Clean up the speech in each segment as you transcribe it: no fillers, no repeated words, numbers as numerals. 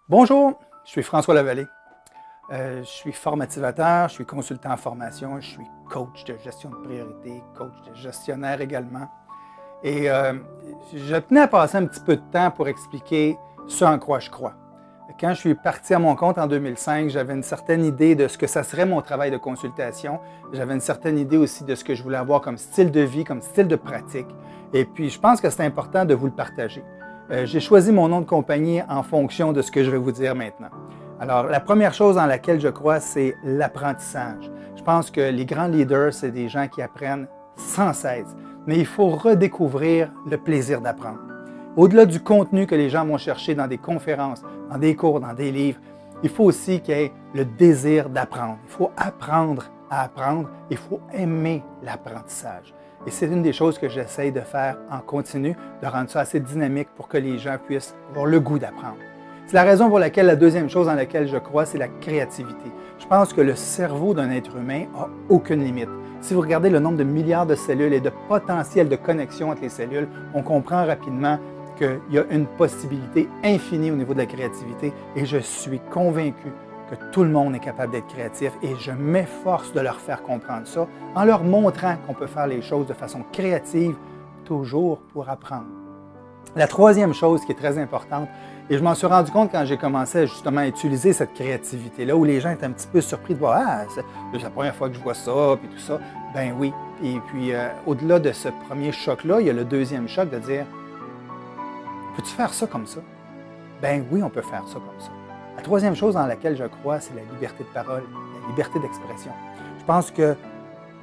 Bonjour, je suis François Lavallée. Je suis formativateur, je suis consultant en formation, je suis coach de gestion de priorité, coach de gestionnaire également. Et je tenais à passer un petit peu de temps pour expliquer ce en quoi je crois. Quand je suis parti à mon compte en 2005, j'avais une certaine idée de ce que ça serait mon travail de consultation. J'avais une certaine idée aussi de ce que je voulais avoir comme style de vie, comme style de pratique. Et puis, je pense que c'est important de vous le partager. J'ai choisi mon nom de compagnie en fonction de ce que je vais vous dire maintenant. Alors, la première chose dans laquelle je crois, c'est l'apprentissage. Je pense que les grands leaders, c'est des gens qui apprennent sans cesse, mais il faut redécouvrir le plaisir d'apprendre. Au-delà du contenu que les gens vont chercher dans des conférences, dans des cours, dans des livres, il faut aussi qu'il y ait le désir d'apprendre. Il faut apprendre à apprendre, il faut aimer l'apprentissage. Et c'est une des choses que j'essaye de faire en continu, de rendre ça assez dynamique pour que les gens puissent avoir le goût d'apprendre. C'est la raison pour laquelle la deuxième chose dans laquelle je crois, c'est la créativité. Je pense que le cerveau d'un être humain n'a aucune limite. Si vous regardez le nombre de milliards de cellules et de potentiel de connexion entre les cellules, on comprend rapidement qu'il y a une possibilité infinie au niveau de la créativité et je suis convaincu que tout le monde est capable d'être créatif et je m'efforce de leur faire comprendre ça en leur montrant qu'on peut faire les choses de façon créative, toujours pour apprendre. La troisième chose qui est très importante, et je m'en suis rendu compte quand j'ai commencé justement à utiliser cette créativité-là, où les gens étaient un petit peu surpris de voir « Ah, c'est la première fois que je vois ça, puis tout ça. » Ben oui. Et puis, au-delà de ce premier choc-là, il y a le deuxième choc de dire « Peux-tu faire ça comme ça? » Ben oui, on peut faire ça comme ça. La troisième chose dans laquelle je crois, c'est la liberté de parole, la liberté d'expression. Je pense que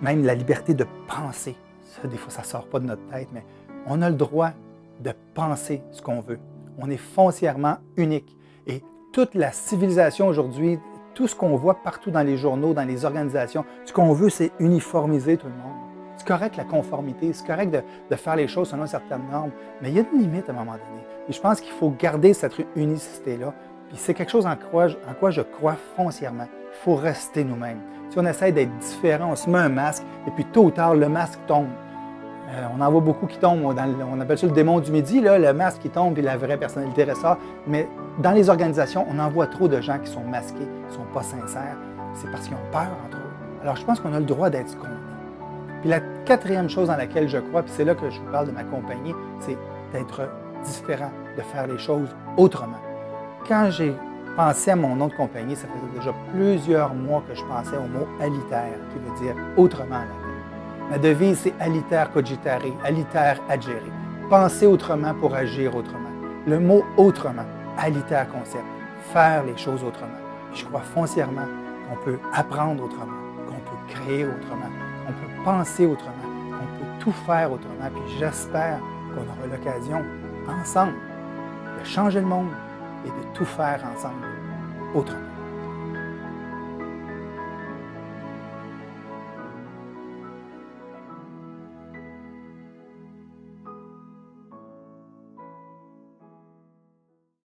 même la liberté de penser, ça, des fois, ça ne sort pas de notre tête, mais on a le droit de penser ce qu'on veut. On est foncièrement unique. Et toute la civilisation aujourd'hui, tout ce qu'on voit partout dans les journaux, dans les organisations, ce qu'on veut, c'est uniformiser tout le monde. C'est correct la conformité, c'est correct de faire les choses selon certaines normes, mais il y a une limite à un moment donné. Et je pense qu'il faut garder cette unicité-là. Puis c'est quelque chose en quoi je crois foncièrement. Il faut rester nous-mêmes. Si on essaie d'être différent, on se met un masque et puis tôt ou tard, le masque tombe. On en voit beaucoup qui tombent, on appelle ça le démon du midi, là, le masque qui tombe et la vraie personnalité ressort. Mais dans les organisations, on en voit trop de gens qui sont masqués, qui ne sont pas sincères. C'est parce qu'ils ont peur, entre eux. Alors je pense qu'on a le droit d'être ce qu'on est. Puis la quatrième chose dans laquelle je crois, puis c'est là que je vous parle de ma compagnie, c'est d'être différent, de faire les choses autrement. Quand j'ai pensé à mon nom de compagnie, ça faisait déjà plusieurs mois que je pensais au mot « aliter », qui veut dire « autrement » en latin. Ma devise, c'est « aliter cogitare »,« aliter agere ». Penser autrement pour agir autrement. Le mot « autrement »,« aliter concept », faire les choses autrement. Je crois foncièrement qu'on peut apprendre autrement, qu'on peut créer autrement, qu'on peut penser autrement, qu'on peut tout faire autrement. Puis j'espère qu'on aura l'occasion, ensemble, de changer le monde et de tout faire ensemble autrement.